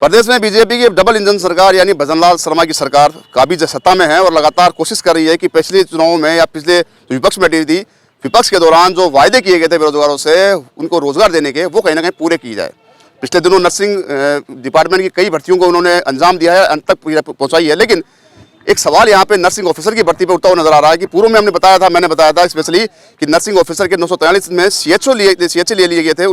प्रदेश में बीजेपी की double engine सरकार यानी भजनलाल शर्मा की सरकार काबिज सत्ता में है और लगातार कोशिश कर रही है कि पिछले चुनावों में या पिछले विपक्ष में बैठी थी, विपक्ष के दौरान जो वायदे किए गए थे बेरोजगारों से उनको रोजगार देने के, वो कहीं ना कहीं पूरे किए जाए। पिछले दिनों नर्सिंग डिपार्टमेंट की कई भर्तियों को उन्होंने अंजाम दिया है, अंत तक पहुँचाई है। लेकिन एक सवाल यहाँ पे नर्सिंग ऑफिसर की भर्ती पे उठता हुआ नजर आ रहा है कि पूर्व में मैंने बताया था स्पेशली कि नर्सिंग ऑफिसर के 943 में CHO ले लिए गए थे,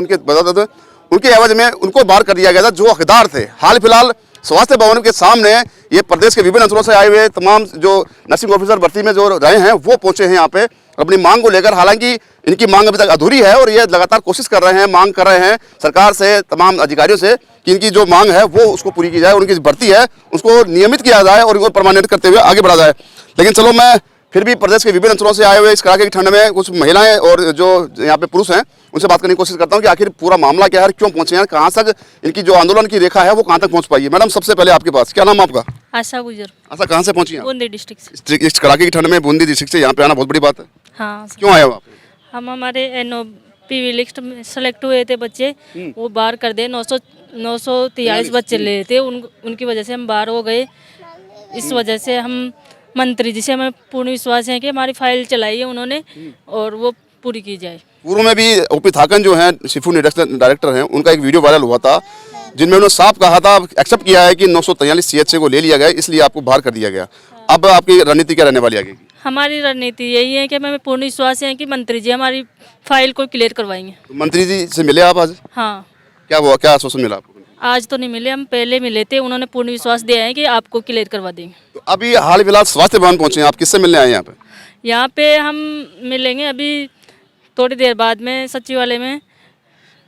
उनके एवज में उनको बाहर कर दिया गया था जो हकदार थे। हाल फिलहाल स्वास्थ्य भवन के सामने ये प्रदेश के विभिन्न अंचलों से आए हुए तमाम जो नर्सिंग ऑफिसर भर्ती में जो रहे हैं वो पहुंचे हैं यहाँ पे अपनी मांग को लेकर। हालांकि इनकी मांग अभी तक अधूरी है और ये लगातार कोशिश कर रहे हैं, मांग कर रहे हैं सरकार से, तमाम अधिकारियों से कि इनकी जो मांग है वो उसको पूरी की जाए, उनकी भर्ती है उसको नियमित किया जाए और इनको परमानेंट करते हुए आगे बढ़ा जाए। लेकिन चलो, मैं फिर भी प्रदेश के विभिन्न अंचलों से आए हुए इस कड़ाके की ठंड में कुछ महिलाएं और जो यहाँ पे पुरुष हैं उनसे बात करने की कोशिश करता हूँ कि आखिर पूरा मामला क्या है, क्यों पहुंचे हैं, कहाँ तक इनकी जो आंदोलन की रेखा है वो कहाँ तक पहुंच पाई है। मैडम, सबसे पहले आपके पास क्या नाम है आपका? आशा गुजर। आशा, कहाँ से पहुंची हैं? बूंदी डिस्ट्रिक्ट से। इस कड़ाके की ठंड में बूंदी डिस्ट्रिक्ट से यहाँ पे आना बहुत बड़ी बात है। हाँ, क्यों आए हो आप? हम हमारे PV लिस्ट में सेलेक्ट हुए थे बच्चे, वो बाहर कर दे। 943 बच्चे ले थे, उनकी वजह से हम बाहर हो गए। इस वजह से हम मंत्री जी से हमें पूर्ण विश्वास है कि हमारी फाइल चलाई है उन्होंने और वो पूरी की जाए। पूर्व में भी OP थाकन जो है शिफू डायरेक्टर हैं, उनका एक वीडियो वायरल हुआ था जिनमें उन्होंने साफ कहा था, एक्सेप्ट किया है कि 943 CHO को ले लिया गया, इसलिए आपको बाहर कर दिया गया। अब आपकी रणनीति क्या रहने वाली आगे? हमारी रणनीति यही है कि हमें पूर्ण विश्वास है कि मंत्री जी हमारी फाइल को क्लियर करवाएंगे। मंत्री जी से मिले आप आज? हाँ। क्या हुआ, क्या आश्वासन मिला आपको? आज तो नहीं मिले, हम पहले मिले थे, उन्होंने पूर्ण विश्वास दिया है कि आपको क्लियर करवा देंगे। तो अभी हाल फिलहाल स्वास्थ्य भवन पहुंचे हैं आप, किससे मिलने आए हैं यहाँ पे? यहाँ पे हम मिलेंगे अभी थोड़ी देर बाद में सचिवालय में।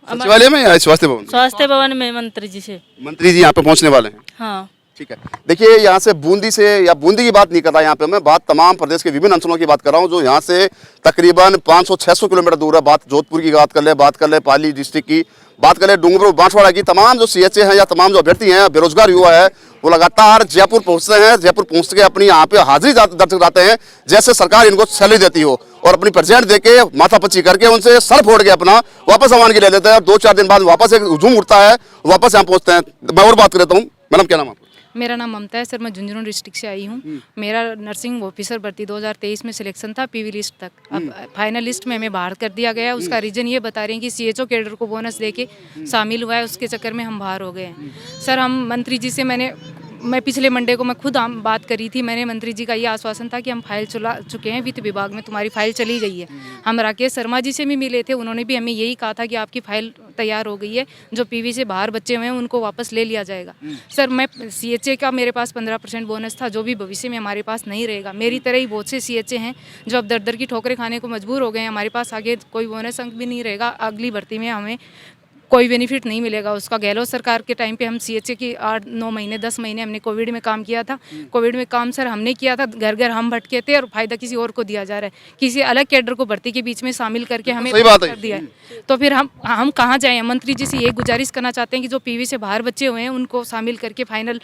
सचिवालय में या स्वास्थ्य भवन? स्वास्थ्य भवन में मंत्री जी से। मंत्री जी यहाँ पे पहुंचने वाले हैं? हाँ, ठीक है। देखिए, यहाँ से बूंदी से या बूंदी की बात नहीं कर रहा यहाँ पे, मैं बात तमाम प्रदेश के विभिन्न अंचलों की बात कर रहा हूँ जो यहाँ से तकरीबन 500-600 किलोमीटर दूर है। बात जोधपुर की बात कर ले पाली डिस्ट्रिक्ट की, बात कर ले डूंगरपुर बांसवाड़ा की। तमाम जो CHO हैं या तमाम जो अभ्यर्थी हैं, बेरोजगार युवा है, वो लगातार जयपुर पहुँचते हैं। जयपुर पहुँच के अपनी यहाँ पे हाजिरी दर्ज कराते हैं जैसे सरकार इनको सैलरी देती हो, और अपनी प्रेजेंट दे के माथापच्ची करके उनसे सर फोड़ के अपना वापस सामान के ले लेते हैं। 2-4 दिन बाद वापस एक हुजूम उठता है, वापस यहाँ पहुँचते हैं। मैं और बात करता हूँ। मैडम, क्या नाम आपका? मेरा नाम ममता है सर, मैं झुंझुनू डिस्ट्रिक्ट से आई हूँ। मेरा नर्सिंग ऑफिसर भर्ती 2023 में सिलेक्शन था PV लिस्ट तक। अब फाइनल लिस्ट में हमें बाहर कर दिया गया। उसका रीज़न ये बता रहे हैं कि CHO कैडर को बोनस देके शामिल हुआ है, उसके चक्कर में हम बाहर हो गए हैं। सर, हम मंत्री जी से मैं पिछले मंडे को मैं खुद बात करी थी। मैंने मंत्री जी का ये आश्वासन था कि हम फाइल चला चुके हैं, वित्त विभाग में तुम्हारी फाइल चली गई है। हम राकेश शर्मा जी से भी मिले थे, उन्होंने भी हमें यही कहा था कि आपकी फाइल तैयार हो गई है, जो PV से बाहर बच्चे हुए हैं उनको वापस ले लिया जाएगा। सर, मैं CHO का मेरे पास 15% बोनस था, जो भी भविष्य में हमारे पास नहीं रहेगा। मेरी तरह ही बहुत से CHO हैं जो अब दर की ठोकरें खाने को मजबूर हो गए हैं। हमारे पास आगे कोई बोनस अंक भी नहीं रहेगा, अगली भर्ती में हमें कोई बेनिफिट नहीं मिलेगा उसका। गहलोत सरकार के टाइम पे हम CHO की 8-9 महीने 10 महीने हमने कोविड में काम किया था। कोविड में काम सर हमने किया था, घर घर हम भटके थे और फायदा किसी और को दिया जा रहा है। किसी अलग कैडर को भर्ती के बीच में शामिल करके हमें कर दिया है। तो फिर हम कहाँ जाएँ? मंत्री जी से ये गुजारिश करना चाहते हैं कि जो PV से बाहर बच्चे हुए हैं उनको शामिल करके फाइनल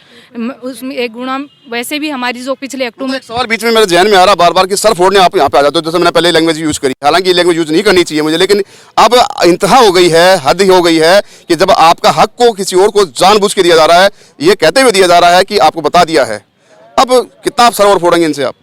उसमें एक गुणा। वैसे भी हमारी जो पिछले अक्टूबर में सवाल बीच में मेरे ध्यान में आ रहा बार कि सर फोड़ने आप यहाँ पे आ जाते हो। जैसे मैंने पहले लैंग्वेज यूज करी, हालांकि ये लैंग्वेज यूज नहीं करनी चाहिए मुझे, लेकिन अब इंतहा हो गई है, हद हो गई है कि जब आपका हक को किसी और को जानबूझ के दिया जा रहा है, ये कहते हुए दिया जा रहा है कि आपको बता दिया है। अब कितना आप सर और फोड़ेंगे इनसे आप?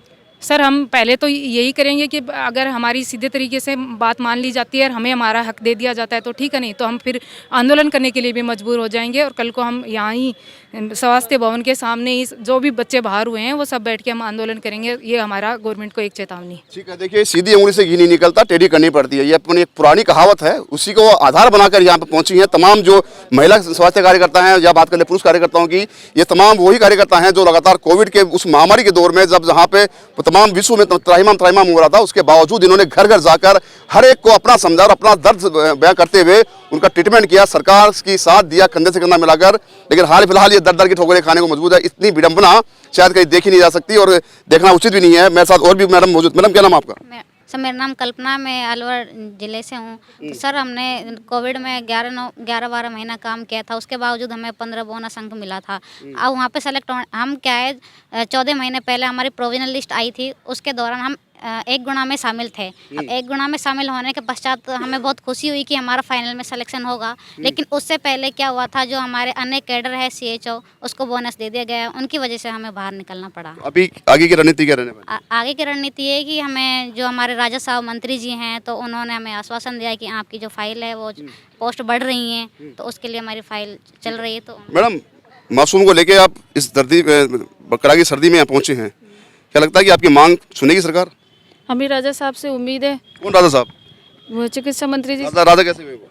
सर, हम पहले तो यही करेंगे कि अगर हमारी सीधे तरीके से बात मान ली जाती है और हमें हमारा हक दे दिया जाता है तो ठीक है, नहीं तो हम फिर आंदोलन करने के लिए भी मजबूर हो जाएंगे। और कल को हम यहाँ ही स्वास्थ्य भवन के सामने ही जो भी बच्चे बाहर हुए हैं वो सब बैठ के हम आंदोलन करेंगे। ये हमारा गवर्नमेंट को एक चेतावनी। ठीक है, देखिए, सीधी उंगली से घी नहीं निकलता, टेढ़ी करनी पड़ती है। ये अपनी एक पुरानी कहावत है, उसी को आधार बनाकर यहाँ पे पहुंची है तमाम जो महिला स्वास्थ्य कार्यकर्ता हैं या बात कर ले पुरुष कार्यकर्ताओं की। ये तमाम वही कार्यकर्ता हैं जो लगातार कोविड के उस महामारी के दौर में जब जहाँ पे तमाम विश्व में त्राहिमाम हो रहा था, उसके बावजूद इन्होंने घर घर जाकर हर एक को अपना समझा और अपना दर्द बयां करते हुए उनका ट्रीटमेंट किया, सरकार की साथ दिया कंधे से कंधा मिलाकर। लेकिन हाल फिलहाल ये दर की ठोकरें खाने को मजबूर है। इतनी विडंबना शायद कहीं देखी नहीं जा सकती और देखना उचित भी नहीं है। मेरे साथ और भी मैडम मौजूद। मैडम, क्या नाम आपका? सर, मेरा नाम कल्पना, मैं अलवर ज़िले से हूँ। तो सर, हमने कोविड में 11-12 महीना काम किया था, उसके बावजूद हमें 15 बोनस अंक मिला था। अब वहाँ पे सेलेक्ट हम क्या है 14 महीने पहले हमारी प्रोविजनल लिस्ट आई थी, उसके दौरान हम एक गुणा में शामिल थे। अब एक गुणा में शामिल होने के पश्चात हमें बहुत खुशी हुई कि हमारा फाइनल में सिलेक्शन होगा, लेकिन उससे पहले क्या हुआ था, जो हमारे अन्य कैडर है CHO उसको बोनस दे दिया गया, उनकी वजह से हमें बाहर निकलना पड़ा। अभी आगे की रणनीति क्या रहने वाली? आगे की रणनीति है कि हमें जो हमारे राजा साहब मंत्री जी हैं, तो उन्होंने हमें आश्वासन दिया कि आपकी जो फाइल है वो पोस्ट बढ़ रही हैं, तो उसके लिए हमारी फाइल चल रही है। तो मैडम, मासूम को लेके आप इस कड़ाकी सर्दी में यहाँ पहुंचे हैं, क्या लगता है कि आपकी मांग सुनेगी सरकार? हमें राजा साहब से उम्मीद है। कौन राजा साहब? वो चिकित्सा मंत्री जी। राजा कैसे हुए वो?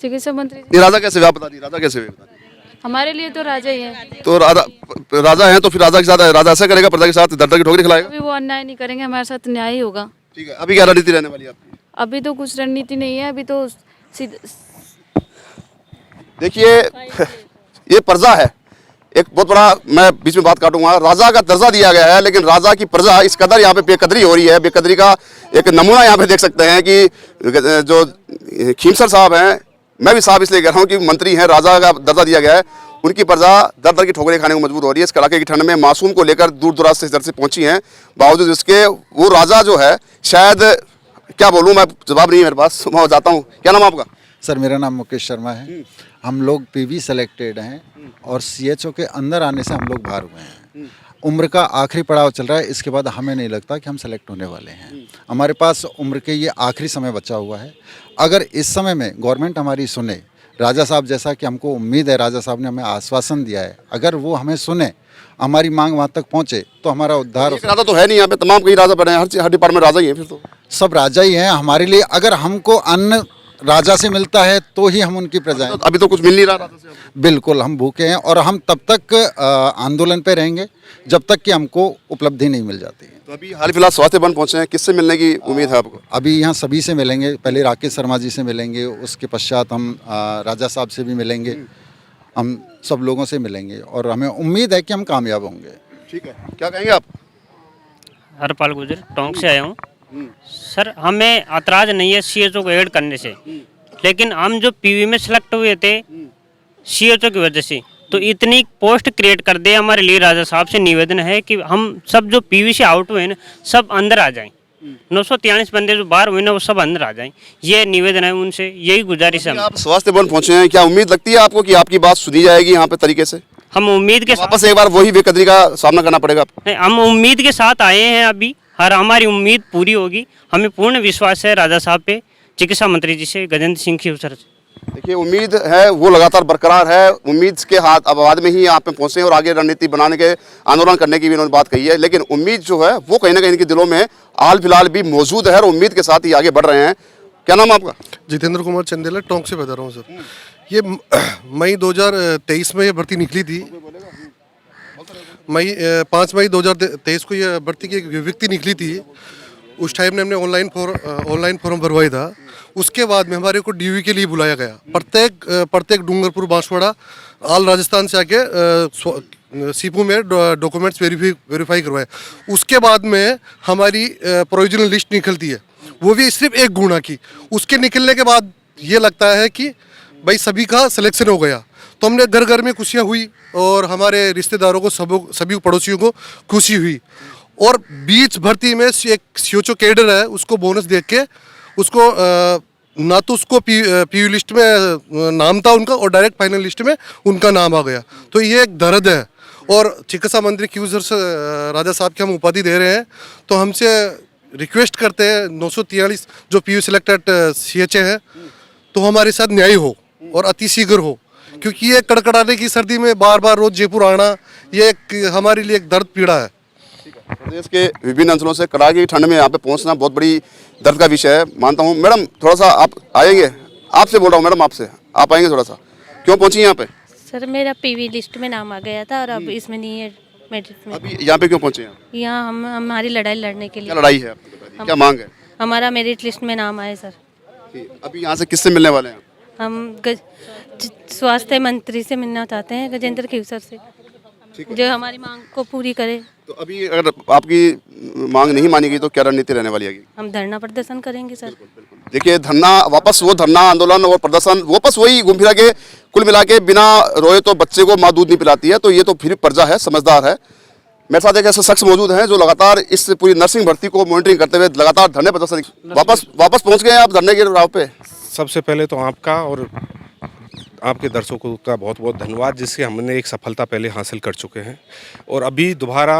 चिकित्सा मंत्री जी ये राजा कैसे हुए, आप बता दी, राजा कैसे हुए बता दी। हमारे लिए तो राजा ही है। तो राजा हैं तो फिर राजा के साथ राजा ऐसा करेगा, प्रजा के साथ दर की ठोकरी खिलाएगा? अभी वो अन्याय नहीं करेंगे, हमारे साथ न्याय ही होगा। ठीक है, अभी क्या रणनीति रहने वाली है आपकी? अभी तो कुछ रणनीति नहीं है, अभी तो देखिए ये प्रजा है, एक बहुत बड़ा, मैं बीच में बात काटूंगा, राजा का दर्जा दिया गया है, लेकिन राजा की प्रजा इस कदर यहाँ पे बेकदरी हो रही है, बेकदरी का एक नमूना यहाँ पे देख सकते हैं कि जो खीमसर साहब हैं, मैं भी साहब इसलिए कह रहा हूँ कि मंत्री हैं, राजा का दर्जा दिया गया है, उनकी प्रजा दर दर की ठोकरें खाने को मजबूर हो रही है। इस कड़ाके की ठंड में मासूम को लेकर दूर दराज से इधर से पहुंची हैं, बावजूद इसके वो राजा जो है, शायद क्या बोलूँ मैं, जवाब नहीं है मेरे पास, मैं जाता हूँ। क्या नाम आपका? सर मेरा नाम मुकेश शर्मा है। हम लोग PV सेलेक्टेड हैं और CHO के अंदर आने से हम लोग बाहर हुए हैं। उम्र का आखिरी पड़ाव चल रहा है, इसके बाद हमें नहीं लगता कि हम सेलेक्ट होने वाले हैं। हमारे पास उम्र के ये आखिरी समय बचा हुआ है। अगर इस समय में गवर्नमेंट हमारी सुने, राजा साहब जैसा कि हमको उम्मीद है, राजा साहब ने हमें आश्वासन दिया है, अगर वो हमें सुने, हमारी मांग वहाँ तक पहुँचे तो हमारा उद्धार हो। राजा तो है नहीं यहाँ पे, तमाम कई राजा बने हैं, हर डिपार्टमेंट राजा ही है फिर तो। सब राजा ही हैं हमारे लिए। अगर हमको अन्न राजा से मिलता है तो ही हम उनकी प्रजा हैं। अभी तो कुछ मिल नहीं रहा राजा से। बिल्कुल हम भूखे हैं और हम तब तक आंदोलन पे रहेंगे जब तक कि हमको उपलब्धि नहीं मिल जाती है। तो अभी हाल फिलहाल स्वास्थ्य बन पहुंचे हैं, किससे मिलने की उम्मीद है आपको? अभी यहाँ सभी से मिलेंगे, पहले राकेश शर्मा जी से मिलेंगे, उसके पश्चात हम राजा साहब से भी मिलेंगे, हम सब लोगों से मिलेंगे और हमें उम्मीद है कि हम कामयाब होंगे। ठीक है, क्या कहेंगे आप? हरपाल गुजर टोंक से आया हूँ। सर हमें ऐतराज़ नहीं है CHO को ऐड करने से, लेकिन हम जो PV में सेलेक्ट हुए थे CHO की वजह से, तो इतनी पोस्ट क्रिएट कर दे। हमारे लिए राजा साहब से निवेदन है कि हम सब जो PV से आउट हुए ना, सब अंदर आ जाएं। 943 बंदे जो बाहर हुए ना, वो सब अंदर आ जाएं। ये निवेदन है उनसे, यही गुजारिश है। आप स्वास्थ्य भवन पहुंचे हैं, क्या उम्मीद लगती है आपको कि आपकी बात सुनी जाएगी यहाँ पे तरीके से? हम उम्मीद के वापस एक बार वही बेकदरी का सामना करना पड़ेगा आपको? हम उम्मीद के साथ आए हैं अभी, हर हमारी उम्मीद पूरी होगी। हमें पूर्ण विश्वास है राजा साहब पे, चिकित्सा मंत्री जी से, गजेंद्र सिंह खीवसर से। देखिए उम्मीद है वो लगातार बरकरार है, उम्मीद के हाथ आबाद में ही आप में पहुंचे और आगे रणनीति बनाने के, आंदोलन करने की भी उन्होंने बात कही है, लेकिन उम्मीद जो है वो कहीं ना कहीं इनके दिलों में हाल फिलहाल भी मौजूद है और उम्मीद के साथ ही आगे बढ़ रहे हैं। क्या नाम आपका? जितेंद्र कुमार चंदेला, टोंक से बता रहा हूँ सर। ये मई 2023 में ये भर्ती निकली थी। 5 मई 2023 को ये भर्ती की एक विज्ञप्ति निकली थी। उस टाइम ने हमने ऑनलाइन फॉर्म भरवाया था। उसके बाद में हमारे को DV के लिए बुलाया गया। प्रत्येक डूंगरपुर, बांसवाड़ा, ऑल राजस्थान से आके सीपू में डॉक्यूमेंट्स वेरीफाई करवाए। उसके बाद में हमारी प्रोविजनल लिस्ट निकलती है, वो भी सिर्फ 1 गुना की। उसके निकलने के बाद ये लगता है कि भाई सभी का सिलेक्शन हो गया, तो हमने घर घर में खुशियाँ हुई और हमारे रिश्तेदारों को, सभी पड़ोसियों को खुशी हुई। और बीच भर्ती में एक CHO कैडर है, उसको बोनस देख के उसको ना तो उसको PV लिस्ट में नाम था उनका और डायरेक्ट फाइनल लिस्ट में उनका नाम आ गया। तो ये एक दर्द है। और चिकित्सा मंत्री खीवसर से राजा साहब की हम उपाधि दे रहे हैं, तो हमसे रिक्वेस्ट करते हैं 943 जो PV सिलेक्टेड CHA हैं, तो हमारे साथ न्याय हो और अतिशीघ्र हो, क्योंकि ये कड़कड़ाने की सर्दी में बार बार रोज जयपुर आना, ये हमारे लिए एक दर्द पीड़ा है। प्रदेश के विभिन्न अंचलों से कड़ाके की ठंड में यहाँ पे पहुँचना बहुत बड़ी दर्द का विषय है, मानता हूँ। मैडम थोड़ा सा आप आएंगे, आपसे बोल रहा हूँ मैडम, आपसे आप आएंगे थोड़ा सा, क्यों पहुँची यहाँ पे? सर मेरा PV लिस्ट में नाम आ गया था और अब इसमें नहीं है, मेरिट में। अभी यहाँ पे क्यों पहुँचे हैं? यहाँ हम हमारी लड़ाई लड़ने के लिए। क्या लड़ाई है आपको बताइए, क्या मांग है? हमारा मेरिट लिस्ट में नाम आए सर। अभी यहाँ से किससे मिलने वाले हैं? हम स्वास्थ्य मंत्री से मिलना चाहते हैं, गजेंद्र खीवसर से, जो हमारी मांग को पूरी करे। तो अभी अगर आपकी मांग नहीं मानी गई तो क्या रणनीति रहने वाली है? हम धरना प्रदर्शन करेंगे सर। देखिए धरना वापस, वो धरना आंदोलन और प्रदर्शन वापस वही घूम फिरा के, कुल मिला के बिना रोए तो बच्चे को माँ दूध नहीं पिलाती है। तो ये तो फिर प्रजा है, समझदार है। मेरे साथ एक ऐसे शख्स मौजूद हैं जो लगातार इस पूरी नर्सिंग भर्ती को मॉनिटरिंग करते हुए लगातार धरने प्रदर्शन वापस पहुंच गए हैं आप धरने के राह पे। सबसे पहले तो आपका और आपके दर्शकों का बहुत बहुत धन्यवाद, जिससे हमने एक सफलता पहले हासिल कर चुके हैं। और अभी दोबारा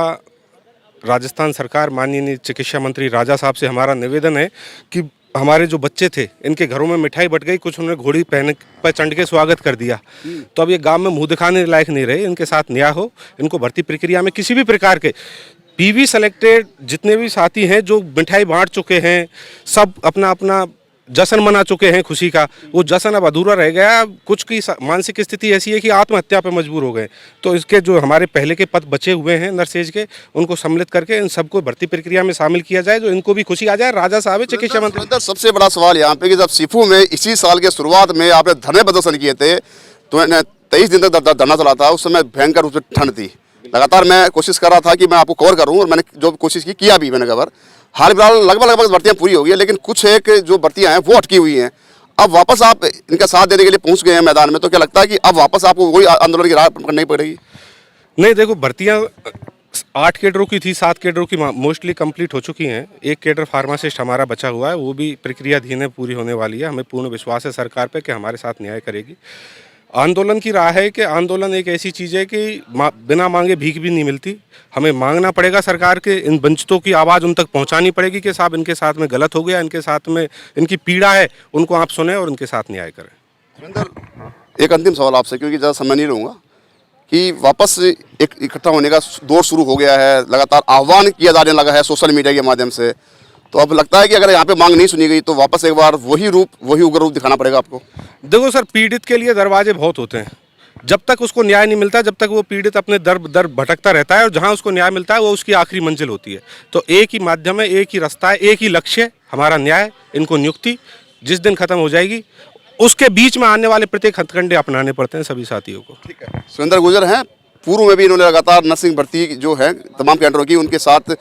राजस्थान सरकार, माननीय चिकित्सा मंत्री राजा साहब से हमारा निवेदन है कि हमारे जो बच्चे थे इनके घरों में मिठाई बट गई, कुछ उन्होंने घोड़ी पहन पर चढ़ के स्वागत कर दिया, तो अब ये गांव में मुंह दिखाने लायक नहीं रहे। इनके साथ न्याय हो, इनको भर्ती प्रक्रिया में किसी भी प्रकार के पीवी सेलेक्टेड जितने भी साथी हैं जो मिठाई बांट चुके हैं, सब अपना अपना जश्न मना चुके हैं खुशी का, वो जश्न अब अधूरा रह गया। कुछ की मानसिक स्थिति ऐसी है कि आत्महत्या पर मजबूर हो गए। तो इसके जो हमारे पहले के पद बचे हुए हैं नर्सेज के, उनको सम्मिलित करके इन सबको भर्ती प्रक्रिया में शामिल किया जाए, जो इनको भी खुशी आ जाए। राजा साहब है चिकित्सा मंत्री। सबसे बड़ा सवाल यहाँ पे कि जब सीफू में इसी साल के शुरुआत में आपने धरने प्रदर्शन किए थे तो 23 दिन तक धरना चला था, उस समय भयंकर रूप से ठंड थी। लगातार मैं कोशिश कर रहा था कि मैं आपको कवर करूँ और मैंने जो कोशिश की किया भी मैंने कवर। हाल फिलहाल लगभग भर्तियां पूरी हो गई है, लेकिन कुछ एक जो भर्तियां हैं वो अटकी हुई हैं। अब वापस आप इनका साथ देने के लिए पहुंच गए हैं मैदान में, तो क्या लगता है कि अब वापस आपको वही आंदोलन की राह पकड़नी पड़ेगी? नहीं, देखो भर्तियाँ 8 कैडरों की थी, 7 कैडरों की मोस्टली कंप्लीट हो चुकी हैं। एक कैडर फार्मासिस्ट हमारा बचा हुआ है, वो भी प्रक्रियाधीन है, पूरी होने वाली है। हमें पूर्ण विश्वास है सरकार पे कि हमारे साथ न्याय करेगी। आंदोलन की राह है कि आंदोलन एक ऐसी चीज़ है कि बिना मांगे भीख भी नहीं मिलती। हमें मांगना पड़ेगा सरकार के, इन वंचितों की आवाज़ उन तक पहुंचानी पड़ेगी कि साहब इनके साथ में गलत हो गया, इनके साथ में इनकी पीड़ा है, उनको आप सुने और उनके साथ न्याय करें। सुरेंद्र, एक अंतिम सवाल आपसे, क्योंकि ज़्यादा समय नहीं लूँगा, कि वापस एक इकट्ठा होने का दौर शुरू हो गया है, लगातार आह्वान किया जाने लगा है सोशल मीडिया के माध्यम से, तो अब लगता है कि अगर यहाँ पे मांग नहीं सुनी गई तो वापस एक बार वही उग्र रूप दिखाना पड़ेगा आपको? देखो सर, पीड़ित के लिए दरवाजे बहुत होते हैं। जब तक उसको न्याय नहीं मिलता, जब तक वो पीड़ित अपने दर भटकता रहता है, और जहाँ उसको न्याय मिलता है वो उसकी आखिरी मंजिल होती है। तो एक ही माध्यम है, एक ही रास्ता है, एक ही लक्ष्य है, हमारा न्याय। इनको नियुक्ति जिस दिन खत्म हो जाएगी उसके बीच में आने वाले प्रत्येक हथकंडे अपनाने पड़ते हैं सभी साथियों को। ठीक है। सुरेंद्र गुर्जर हैं, पूर्व में भी इन्होंने लगातार नर्सिंग भर्ती जो है तमाम कैडरों की उनके साथ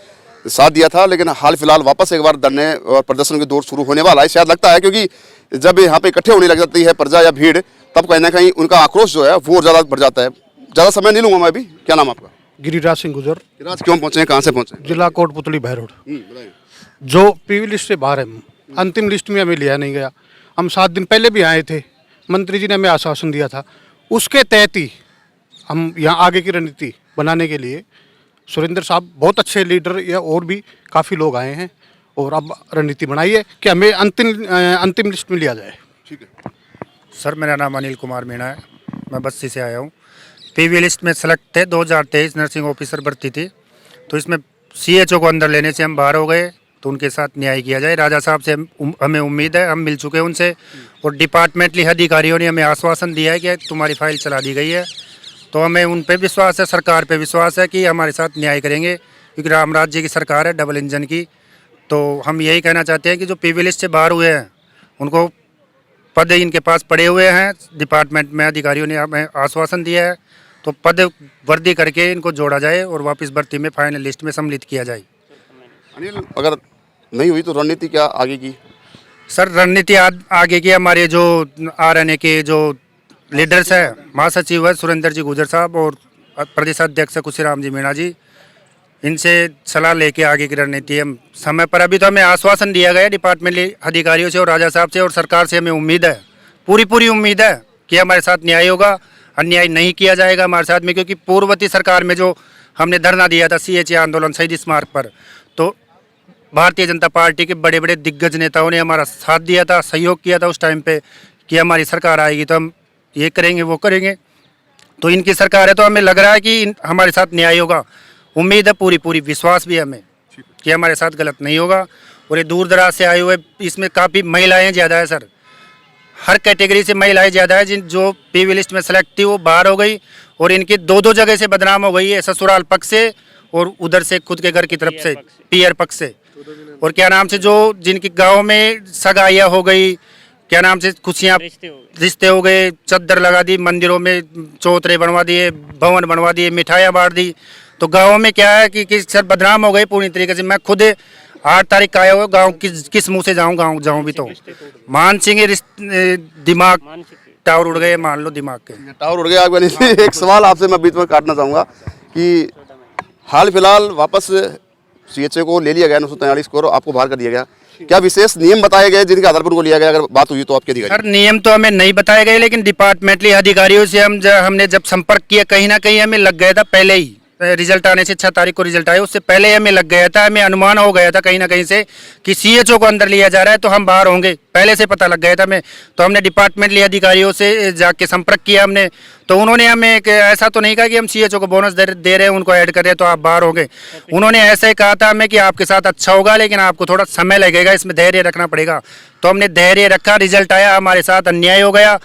दिया था, लेकिन हाल फिलहाल वापस एक बार धरने और प्रदर्शन की दौर शुरू होने वाला है। शायद लगता है क्योंकि जब यहाँ पे इकट्ठे होने लग जाती है प्रजा या भीड़, तब कहीं ना कहीं उनका आक्रोश जो है वो ज़्यादा बढ़ जाता है। ज़्यादा समय नहीं लूँगा मैं भी। क्या नाम आपका? गिरिराज सिंह गुजर। गिरिराज, क्यों पहुँचे हैं, कहाँ से पहुँचे? जिला कोटपुतली बहरोड। जो पीवी लिस्ट से बाहर है, अंतिम लिस्ट में हमें लिया नहीं गया। हम 7 दिन पहले भी आए थे, मंत्री जी ने हमें आश्वासन दिया था, उसके तहत ही हम यहाँ आगे की रणनीति बनाने के लिए सुरेंद्र साहब बहुत अच्छे लीडर या और भी काफ़ी लोग आए हैं, और अब रणनीति बनाई है कि हमें अंतिम लिस्ट में लिया जाए। ठीक है सर, मेरा नाम अनिल कुमार मीणा है, मैं बस्ती से आया हूँ। पीवी लिस्ट में सेलेक्ट थे, 2023 नर्सिंग ऑफिसर भर्ती थी, तो इसमें सीएचओ को अंदर लेने से हम बाहर हो गए, तो उनके साथ न्याय किया जाए। राजा साहब से हमें उम्मीद है, हम मिल चुके हैं उनसे, और डिपार्टमेंटली अधिकारियों ने हमें आश्वासन दिया है कि तुम्हारी फाइल चला दी गई है। तो हमें उन पे विश्वास है, सरकार पे विश्वास है कि हमारे साथ न्याय करेंगे, क्योंकि राम राज्य की सरकार है, डबल इंजन की। तो हम यही कहना चाहते हैं कि जो पीवी लिस्ट से बाहर हुए हैं उनको पद इनके पास पड़े हुए हैं, डिपार्टमेंट में अधिकारियों ने हमें आश्वासन दिया है, तो पद वर्दी करके इनको जोड़ा जाए और वापस भर्ती में फाइनल लिस्ट में सम्मिलित किया जाए। अनिल, अगर नहीं हुई तो रणनीति क्या आगे की? सर, रणनीति आगे की हमारे जो आरएनए के जो लीडर्स है, महासचिव है सुरेंद्र जी गुजर साहब और प्रदेश अध्यक्ष खुशीराम जी मीणा जी, इनसे सलाह लेके आगे की रणनीति हम समय पर। अभी तो हमें आश्वासन दिया गया डिपार्टमेंट अधिकारियों से और राजा साहब से और सरकार से, हमें उम्मीद है, पूरी उम्मीद है कि हमारे साथ न्याय होगा, अन्याय नहीं किया जाएगा हमारे साथ में। क्योंकि पूर्ववर्ती सरकार में जो हमने धरना दिया था CHA आंदोलन शहीद स्मारक पर, तो भारतीय जनता पार्टी के बड़े बड़े दिग्गज नेताओं ने हमारा साथ दिया था, सहयोग किया था उस टाइम पे कि हमारी सरकार आएगी तो हम ये करेंगे वो करेंगे। तो इनकी सरकार है, तो हमें लग रहा है कि हमारे साथ न्याय होगा। उम्मीद है, पूरी विश्वास भी है हमें कि हमारे साथ गलत नहीं होगा। और ये दूर दराज से आए हुए, इसमें काफ़ी महिलाएं ज़्यादा है सर, हर कैटेगरी से महिलाएं ज़्यादा है। जो पीवी लिस्ट में सेलेक्ट थी वो बाहर हो गई, और इनकी 2 जगह से बदनाम हो गई है, ससुराल पक्ष से और उधर से खुद के घर की तरफ से, पीयर पक्ष से। और क्या नाम से जो जिनकी गाँव में सगाइयाँ हो गई, क्या नाम से खुशियाँ रिश्ते हो गए, चद्दर लगा दी, मंदिरों में चौतरे बनवा दिए, भवन बनवा दिए, मिठाइयाँ बांट दी, तो गाँव में क्या है कि सर बदनाम हो गए पूरी तरीके से। मैं खुद 8 तारीख का आया हुआ गाँव, किस मुंह से जाऊँ गाँव जाऊँ भी, तो मान सिंह दिमाग टावर उड़ गए, मान लो दिमाग के टावर उड़ गया। एक सवाल आपसे मैं बीच में काटना चाहूँगा कि हाल फिलहाल वापस सीएचओ को ले लिया गया 943 को और आपको बाहर कर दिया गया। क्या विशेष नियम बताए गए जिनके आधार पर उनको लिया गया, अगर बात हुई तो आपके अधिकारी? सर नियम तो हमें नहीं बताए गए, लेकिन डिपार्टमेंटली अधिकारियों से हमने जब संपर्क किया, कहीं ना कहीं हमें लग गया था पहले ही, रिजल्ट आने से 6 तारीख को रिजल्ट आया, उससे पहले हमें लग गया था, हमें अनुमान हो गया था कहीं ना कहीं से कि सीएचओ को अंदर लिया जा रहा है तो हम बाहर होंगे, पहले से पता लग गया था हमें। तो हमने डिपार्टमेंटली अधिकारियों से जाके संपर्क किया हमने, तो उन्होंने हमें ऐसा तो नहीं कहा कि हम सीएचओ को बोनस दे रहे हैं, उनको ऐड कर रहे हैं तो आप बाहर होंगे। उन्होंने ऐसा ही कहा था हमें कि आपके साथ अच्छा होगा, लेकिन आपको थोड़ा समय लगेगा, इसमें धैर्य रखना पड़ेगा। तो हमने धैर्य रखा, रिजल्ट आया, हमारे साथ अन्याय हो गया,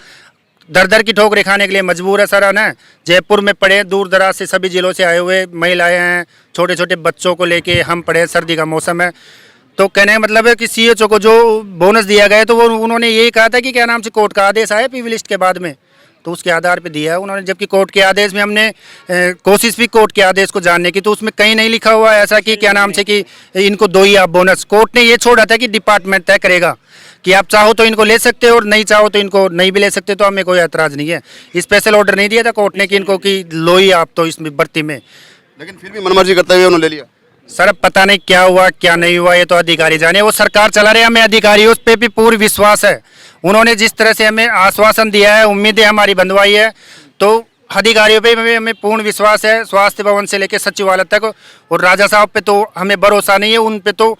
दर दर की ठोकरें खाने के लिए मजबूर है सर। है ना, जयपुर में पड़े, दूर दराज से सभी जिलों से आए हुए महिलाएं हैं, छोटे छोटे बच्चों को लेके हम पड़े, सर्दी का मौसम है। तो कहने का मतलब है कि सीएचओ को जो बोनस दिया गया तो वो उन्होंने यही कहा था कि क्या नाम से कोर्ट का आदेश आया पीवी लिस्ट के बाद में, तो उसके आधार पे दिया है उन्होंने। जबकि कोर्ट के आदेश में हमने कोशिश भी कोर्ट के आदेश को जानने की, तो उसमें कहीं नहीं लिखा हुआ है ऐसा कि क्या नाम से कि इनको दो ही आप बोनस। कोर्ट ने ये छोड़ा था कि डिपार्टमेंट तय करेगा कि आप चाहो तो इनको ले सकते हो और नहीं चाहो तो इनको नहीं भी ले सकते, तो हमें कोई ऐतराज़ नहीं है। स्पेशल ऑर्डर नहीं दिया था कोर्ट ने कि इनको कि लो ही आप तो इसमें भर्ती में, लेकिन फिर भी मनमर्जी करते हुए उन्होंने ले लिया। सर अब पता नहीं क्या हुआ क्या नहीं हुआ, ये तो अधिकारी जाने, वो सरकार चला रहे, हमें अधिकारियों पे भी पूर्ण विश्वास है। उन्होंने जिस तरह से हमें आश्वासन दिया है, उम्मीदें हमारी बंधवाई है, तो अधिकारियों पे हमें पूर्ण विश्वास है। स्वास्थ्य भवन से लेकर सचिवालय तक, और राजा साहब पे तो हमें भरोसा नहीं है, उन पे तो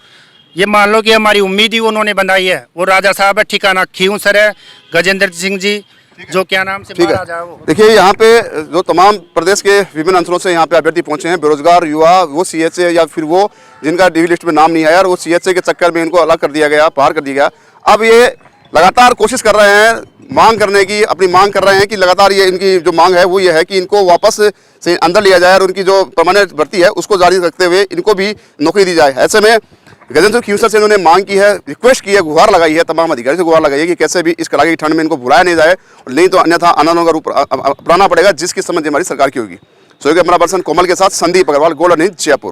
ये मान लो कि हमारी उम्मीद ही उन्होंने बनाई है। वो राजा साहब है, ठिकाना खींव सर है, गजेंद्र सिंह जी, जो क्या नाम से ठीक बाहर है। आ जाओ। देखिए यहाँ पे जो तमाम प्रदेश के विभिन्न अंचलों से यहाँ पे अभ्यर्थी पहुंचे हैं, बेरोजगार युवा, वो सीएचए या फिर वो जिनका डीवी लिस्ट में नाम नहीं आया और वो सीएचए के चक्कर में इनको अलग कर दिया गया, बाहर कर दिया गया। अब ये लगातार कोशिश कर रहे हैं मांग करने की, अपनी मांग कर रहे हैं कि लगातार ये इनकी जो मांग है वो ये है कि इनको वापस से अंदर लिया जाए और उनकी जो परमानेंट भर्ती है उसको जारी रखते हुए इनको भी नौकरी दी जाए। ऐसे में गजेंद्र खींव सर से इन्होंने मांग की है, रिक्वेस्ट की है, गुहार लगाई है, तमाम अधिकारी से गुहार लगाई है कि कैसे भी इस कड़ाके की ठंड में इनको बुलाया नहीं जाए, और नहीं तो अन्यथा आंदोलन का रूप अपनाना पड़ेगा, जिसकी समझ हमारी सरकार की होगी। सो कैमरा पर्सन कोमल के साथ संदीप अग्रवाल, गोल्डन न्यूज़, जयपुर।